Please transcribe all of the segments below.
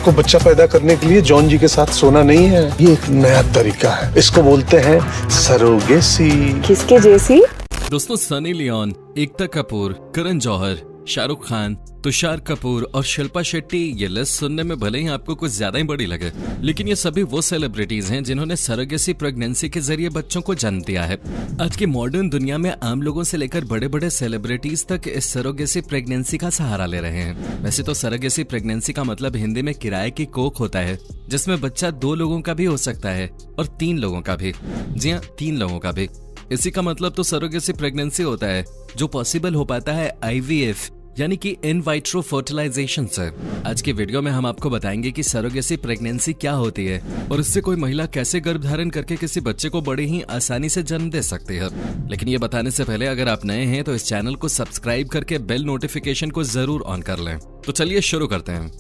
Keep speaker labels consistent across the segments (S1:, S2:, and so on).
S1: आपको बच्चा पैदा करने के लिए जॉन जी के साथ सोना नहीं है। ये एक नया तरीका है, इसको बोलते हैं सरोगेसी।
S2: किसके जैसी?
S3: दोस्तों, सनी लियोन, एकता कपूर, करण जौहर, शाहरुख खान, तुषार कपूर और शिल्पा शेट्टी, ये लिस्ट सुनने में भले ही आपको कुछ ज्यादा ही बड़ी लगे, लेकिन ये सभी वो सेलिब्रिटीज हैं जिन्होंने सरोगेसी प्रेगनेंसी के जरिए बच्चों को जन्म दिया है। आज की मॉडर्न दुनिया में आम लोगों से लेकर बड़े बड़े सेलिब्रिटीज तक इस सरोगेसी प्रेगनेंसी का सहारा ले रहे हैं। वैसे तो सरोगेसी प्रेगनेंसी का मतलब हिंदी में किराए की कोख होता है, जिसमें बच्चा 2 लोगों का भी हो सकता है और 3 लोगों का भी। जी हाँ, 3 लोगों का भी। इसी का मतलब तो सरोगेसी प्रेगनेंसी होता है, जो पॉसिबल हो पाता है IVF यानी कि इन वाइट्रो फर्टिलाइजेशन से। आज के वीडियो में हम आपको बताएंगे कि सरोगेसी प्रेगनेंसी क्या होती है और इससे कोई महिला कैसे गर्भ धारण करके किसी बच्चे को बड़े ही आसानी से जन्म दे सकती है। लेकिन ये बताने से पहले अगर आप नए हैं तो इस चैनल को सब्सक्राइब करके बेल नोटिफिकेशन को जरूर ऑन कर लें। तो चलिए शुरू करते हैं।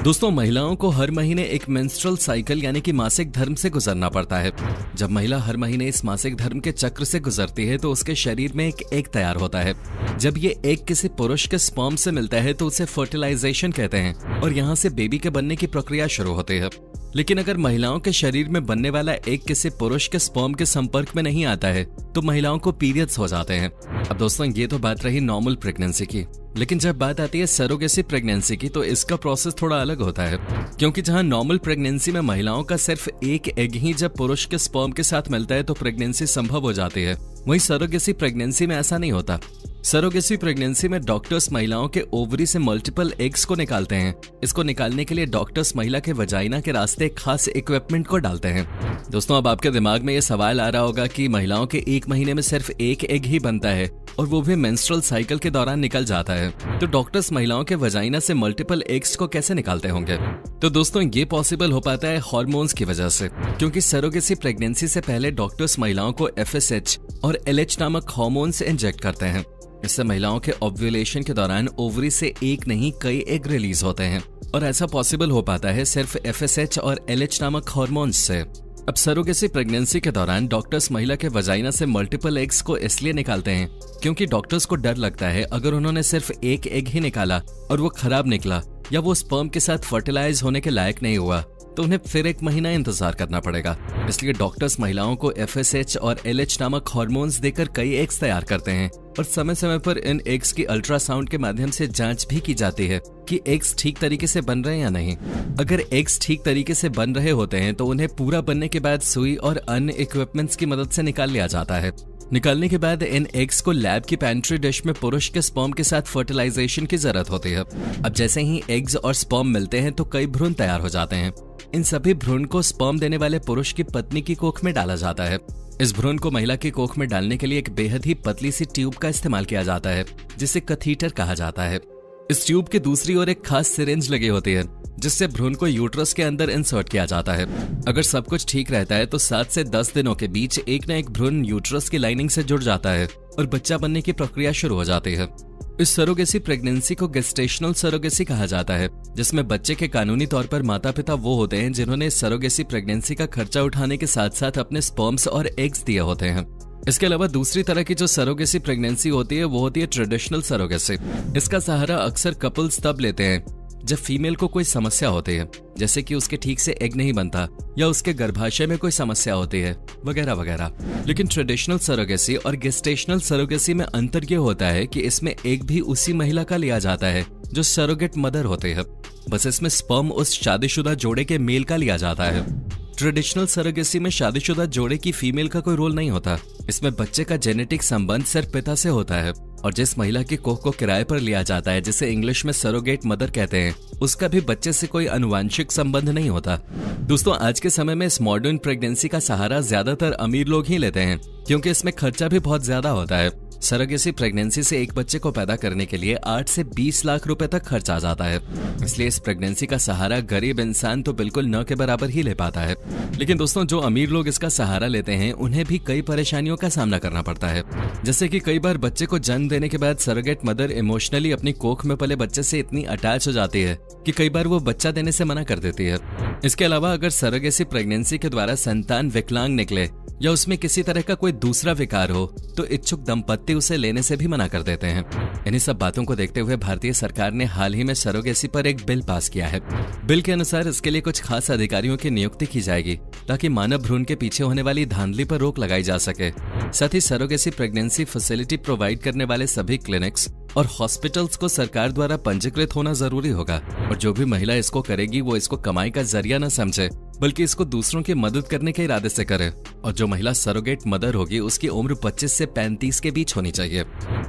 S3: दोस्तों, महिलाओं को हर महीने एक मेंस्ट्रुअल साइकिल यानी कि मासिक धर्म से गुजरना पड़ता है। जब महिला हर महीने इस मासिक धर्म के चक्र से गुजरती है तो उसके शरीर में एक एग तैयार होता है। जब ये एग किसी पुरुष के स्पर्म से मिलता है तो उसे फर्टिलाइजेशन कहते हैं और यहाँ से बेबी के बनने की प्रक्रिया शुरू होती है। लेकिन अगर महिलाओं के शरीर में बनने वाला एग किसी पुरुष के स्पर्म के संपर्क में नहीं आता है तो महिलाओं को पीरियड्स हो जाते हैं। अब दोस्तों, ये तो बात रही नॉर्मल प्रेगनेंसी की, लेकिन जब बात आती है सरोगेसी प्रेगनेंसी की तो इसका प्रोसेस थोड़ा अलग होता है। क्योंकि जहां नॉर्मल प्रेगनेंसी में महिलाओं का सिर्फ एक एग ही जब पुरुष के स्पर्म के साथ मिलता है तो प्रेगनेंसी संभव हो जाती है, वहीं सरोगेसी प्रेगनेंसी में ऐसा नहीं होता। सरोगेसी प्रेगनेंसी में डॉक्टर्स महिलाओं के ओवरी से मल्टीपल एग्स को निकालते हैं। इसको निकालने के लिए डॉक्टर्स महिला के वजाइना के रास्ते एक खास इक्विपमेंट को डालते हैं। दोस्तों, अब आपके दिमाग में ये सवाल आ रहा होगा कि महिलाओं के 1 महीने में सिर्फ एक एग ही बनता है और वो भी मेंस्ट्रुअल साइकिल के दौरान निकल जाता है, तो डॉक्टर्स महिलाओं के वजाइना से मल्टीपल एग्स को कैसे निकालते होंगे? तो दोस्तों, ये पॉसिबल हो पाता है हार्मोन्स की वजह से, क्योंकि सरोगेसी प्रेगनेंसी से पहले डॉक्टर्स महिलाओं को FSH और LH नामक हार्मोन्स इंजेक्ट करते हैं। इससे महिलाओं के ओव्यूलेशन के दौरान ओवरी से एक नहीं कई एग रिलीज होते हैं और ऐसा पॉसिबल हो पाता है सिर्फ FSH और LH नामक हार्मोन्स से। अब सरोगेसी प्रेगनेंसी के दौरान डॉक्टर्स महिला के वजाइना से मल्टीपल एग्स को इसलिए निकालते हैं क्योंकि डॉक्टर्स को डर लगता है अगर उन्होंने सिर्फ एक एग ही निकाला और वो खराब निकला या वो स्पर्म के साथ फर्टिलाइज होने के लायक नहीं हुआ तो उन्हें फिर 1 महीना इंतजार करना पड़ेगा। इसलिए डॉक्टर्स महिलाओं को FSH और LH नामक हार्मोन्स देकर कई एग्स तैयार करते हैं और समय समय पर इन एग्स की अल्ट्रासाउंड के माध्यम से जांच भी की जाती है कि एग्स ठीक तरीके से बन रहे हैं या नहीं। अगर एग्स ठीक तरीके से बन रहे होते हैं तो उन्हें पूरा बनने के बाद सुई और अन्य इक्विपमेंट्स की मदद से निकाल लिया जाता है। निकालने के बाद इन एग्स को लैब की पेंट्री डिश में पुरुष के स्पर्म के साथ फर्टिलाइजेशन की जरूरत होती है। अब जैसे ही एग्स और स्पर्म मिलते हैं तो कई भ्रूण तैयार हो जाते हैं। इन सभी भ्रूण को स्पर्म देने वाले पुरुष की पत्नी की कोख में डाला जाता है। इस भ्रूण को महिला की कोख में डालने के लिए एक बेहद ही पतली सी ट्यूब का इस्तेमाल किया जाता है, जिसे कथीटर कहा जाता है। इस ट्यूब की दूसरी ओर एक खास सिरिंज लगी होती है, जिससे भ्रूण को यूट्रस के अंदर इंसर्ट किया जाता है। अगर सब कुछ ठीक रहता है तो 7 से 10 दिनों के बीच एक न एक भ्रूण यूट्रस की लाइनिंग से जुड़ जाता है और बच्चा बनने की प्रक्रिया शुरू हो जाती है। इस सरोगेसी प्रेगनेंसी को गेस्टेशनल सरोगेसी कहा जाता है, जिसमें बच्चे के कानूनी तौर पर माता पिता वो होते हैं जिन्होंने सरोगेसी प्रेगनेंसी का खर्चा उठाने के साथ साथ अपने स्पर्म्स और एग्स दिए होते हैं। इसके अलावा दूसरी तरह की जो सरोगेसी प्रेगनेंसी होती है वो होती है ट्रेडिशनल सरोगेसी। इसका सहारा अक्सर कपल्स तब लेते हैं जब फीमेल को कोई समस्या होती है, जैसे कि उसके ठीक से एग नहीं बनता या उसके गर्भाशय में कोई समस्या होती है वगैरह वगैरह। लेकिन ट्रेडिशनल सरोगेसी और गेस्टेशनल सरोगेसी में अंतर ये होता है कि इसमें एग भी उसी महिला का लिया जाता है जो सरोगेट मदर होते हैं, बस इसमें स्पर्म उस शादीशुदा जोड़े के मेल का लिया जाता है। ट्रेडिशनल सरोगेसी में शादीशुदा जोड़े की फीमेल का कोई रोल नहीं होता। इसमें बच्चे का जेनेटिक संबंध सिर्फ पिता से होता है और जिस महिला की कोख को किराए पर लिया जाता है, जिसे इंग्लिश में सरोगेट मदर कहते हैं, उसका भी बच्चे से कोई आनुवांशिक संबंध नहीं होता। दोस्तों, आज के समय में इस मॉडर्न प्रेगनेंसी का सहारा ज्यादातर अमीर लोग ही लेते हैं क्योंकि इसमें खर्चा भी बहुत ज्यादा होता है। सरोगेसी प्रेगनेंसी से एक बच्चे को पैदा करने के लिए 8 से 20 लाख रुपए तक खर्च आ जाता है। इसलिए इस प्रेगनेंसी का सहारा गरीब इंसान तो बिल्कुल न के बराबर ही ले पाता है। लेकिन दोस्तों, जो अमीर लोग इसका सहारा लेते हैं उन्हें भी कई परेशानियों का सामना करना पड़ता है। जैसे कि कई बार बच्चे को जन्म देने के बाद सरोगेट मदर इमोशनली अपनी कोख में पले बच्चे से इतनी अटैच हो जाती है कि कई बार वो बच्चा देने से मना कर देती है। इसके अलावा अगर सरोगेसी प्रेगनेंसी के द्वारा संतान विकलांग निकले या उसमें किसी तरह का कोई दूसरा विकार हो तो इच्छुक दंपत्ति उसे लेने से भी मना कर देते हैं। इन्हीं सब बातों को देखते हुए भारतीय सरकार ने हाल ही में सरोगेसी पर एक बिल पास किया है। बिल के अनुसार इसके लिए कुछ खास अधिकारियों की नियुक्ति की जाएगी ताकि मानव भ्रूण के पीछे होने वाली धांधली पर रोक लगाई जा सके। साथ ही सरोगेसी प्रेगनेंसी फैसिलिटी प्रोवाइड करने वाले सभी क्लिनिक्स और हॉस्पिटल्स को सरकार द्वारा पंजीकृत होना जरूरी होगा और जो भी महिला इसको करेगी वो इसको कमाई का जरिया न समझे बल्कि इसको दूसरों की मदद करने के इरादे से करे। और जो महिला सरोगेट मदर होगी उसकी उम्र 25 से 35 के बीच होनी चाहिए।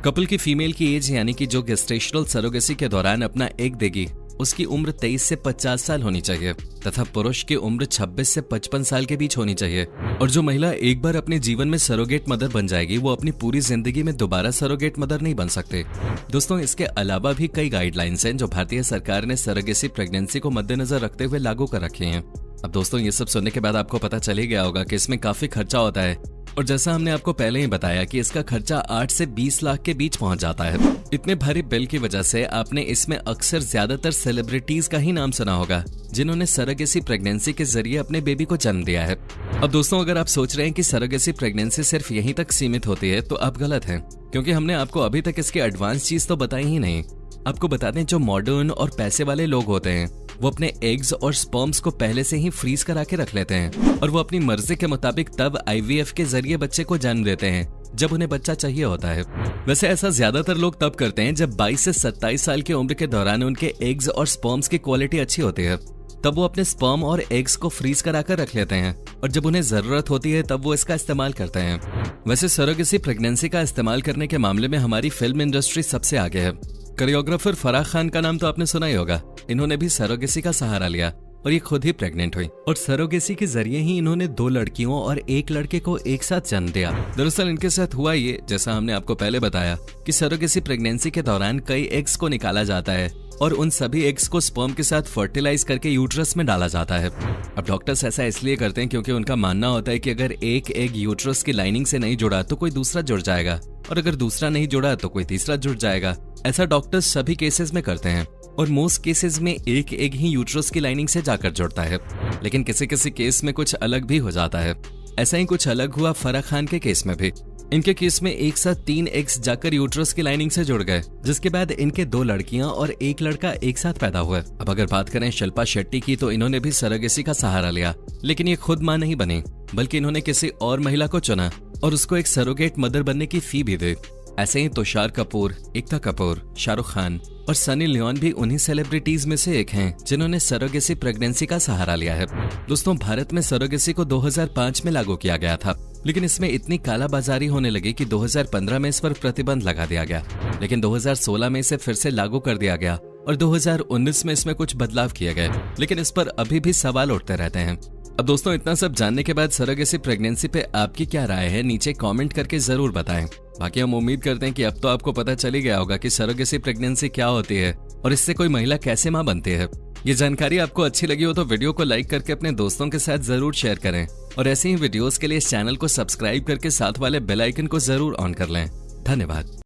S3: कपल की फीमेल की एज यानी कि जो गेस्टेशनल सरोगेसी के दौरान अपना एग देगी उसकी उम्र 23 से 50 साल होनी चाहिए तथा पुरुष की उम्र 26 से 55 साल के बीच होनी चाहिए। और जो महिला एक बार अपने जीवन में सरोगेट मदर बन जाएगी वो अपनी पूरी जिंदगी में दोबारा सरोगेट मदर नहीं बन सकते। दोस्तों, इसके अलावा भी कई गाइडलाइंस हैं जो भारतीय सरकार ने सरोगेसी प्रेगनेंसी को मद्देनजर रखते हुए लागू कर रखे हैं। अब दोस्तों, ये सब सुनने के बाद आपको पता चल ही गया होगा कि इसमें काफी खर्चा होता है और जैसा हमने आपको पहले ही बताया कि इसका खर्चा 8 से 20 लाख के बीच पहुंच जाता है। इतने भारी बिल की वजह से आपने इसमें अक्सर ज्यादातर सेलिब्रिटीज का ही नाम सुना होगा जिन्होंने सरोगेसी प्रेगनेंसी के जरिए अपने बेबी को जन्म दिया है। अब दोस्तों, अगर आप सोच रहे हैं कि सरोगेसी प्रेगनेंसी सिर्फ यहीं तक सीमित होती है तो आप गलत हैं, क्योंकि हमने आपको अभी तक इसकी एडवांस चीज तो बताई ही नहीं। आपको बता दें, जो मॉडर्न और पैसे वाले लोग होते हैं वो अपने एग्स और स्पर्म्स को पहले से ही फ्रीज करा के रख लेते हैं और वो अपनी मर्जी के मुताबिक तब IVF के जरिए बच्चे को जन्म देते हैं जब उन्हें बच्चा चाहिए होता है। वैसे ऐसा ज्यादातर लोग तब करते हैं जब 22 से 27 साल की उम्र के दौरान उनके एग्स और स्पर्म्स की क्वालिटी अच्छी होती है। तब वो अपने स्पर्म और एग्स को फ्रीज कराकर रख लेते हैं और जब उन्हें जरूरत होती है तब वो इसका इस्तेमाल करते हैं। वैसे सरोगेसी प्रेगनेंसी का इस्तेमाल करने के मामले में हमारी फिल्म इंडस्ट्री सबसे आगे है। कोरियोग्राफर फराह खान का नाम तो आपने सुना ही होगा। इन्होंने भी सरोगेसी का सहारा लिया और ये खुद ही प्रेग्नेंट हुई और सरोगेसी के जरिए ही इन्होंने 2 लड़कियों और 1 लड़के को एक साथ जन्म दिया। दरअसल इनके साथ हुआ ये, जैसा हमने आपको पहले बताया, कि सरोगेसी प्रेगनेंसी के दौरान कई एग्स को निकाला जाता है और उन सभी एग्स को स्पर्म के साथ फर्टिलाइज करके यूट्रस में डाला जाता है। अब डॉक्टर्स ऐसा इसलिए करते हैं क्योंकि उनका मानना होता है कि अगर एक एग यूट्रस की लाइनिंग से नहीं जुड़ा तो कोई दूसरा जुड़ जाएगा और अगर दूसरा नहीं जुड़ा तो कोई तीसरा जुड़ जाएगा। ऐसा डॉक्टर्स सभी केसेस में करते हैं और मोस्ट केसेस में एक एग ही यूट्रस की लाइनिंग से जाकर जुड़ता है, लेकिन किसी किसी केस में कुछ अलग भी हो जाता है। ऐसा ही कुछ अलग हुआ फराह खान के केस में भी। इनके केस में एक साथ 3 एग्स जाकर यूट्रस की लाइनिंग से जुड़ गए, जिसके बाद इनके 2 लड़कियां और 1 लड़का एक साथ पैदा हुआ। अब अगर बात करें शिल्पा शेट्टी की, तो इन्होंने भी सरोगेसी का सहारा लिया, लेकिन ये खुद मां नहीं बनी, बल्कि इन्होंने किसी और महिला को चुना और उसको एक सरोगेट मदर बनने की फी भी दी। ऐसे ही तुषार कपूर, एकता कपूर, शाहरुख खान और सनी लियोन भी उन्हीं सेलिब्रिटीज में से एक हैं जिन्होंने सरोगेसी प्रेगनेंसी का सहारा लिया है। दोस्तों, भारत में सरोगेसी को 2005 में लागू किया गया था, लेकिन इसमें इतनी कालाबाजारी होने लगी कि 2015 में इस पर प्रतिबंध लगा दिया गया, लेकिन 2016 में इसे फिर से लागू कर दिया गया और 2019 में इसमें कुछ बदलाव किए गए, लेकिन इस पर अभी भी सवाल उठते रहते हैं। अब दोस्तों, इतना सब जानने के बाद सरोगेसी प्रेगनेंसी पे आपकी क्या राय है, नीचे कमेंट करके जरूर बताएं। बाकी हम उम्मीद करते हैं कि अब तो आपको पता चल ही गया होगा कि सरोगेसी प्रेगनेंसी क्या होती है और इससे कोई महिला कैसे मां बनती है। ये जानकारी आपको अच्छी लगी हो तो वीडियो को लाइक करके अपने दोस्तों के साथ जरूर शेयर करें और ऐसे ही वीडियोस के लिए इस चैनल को सब्सक्राइब करके साथ वाले बेल आइकन को जरूर ऑन कर लें। धन्यवाद।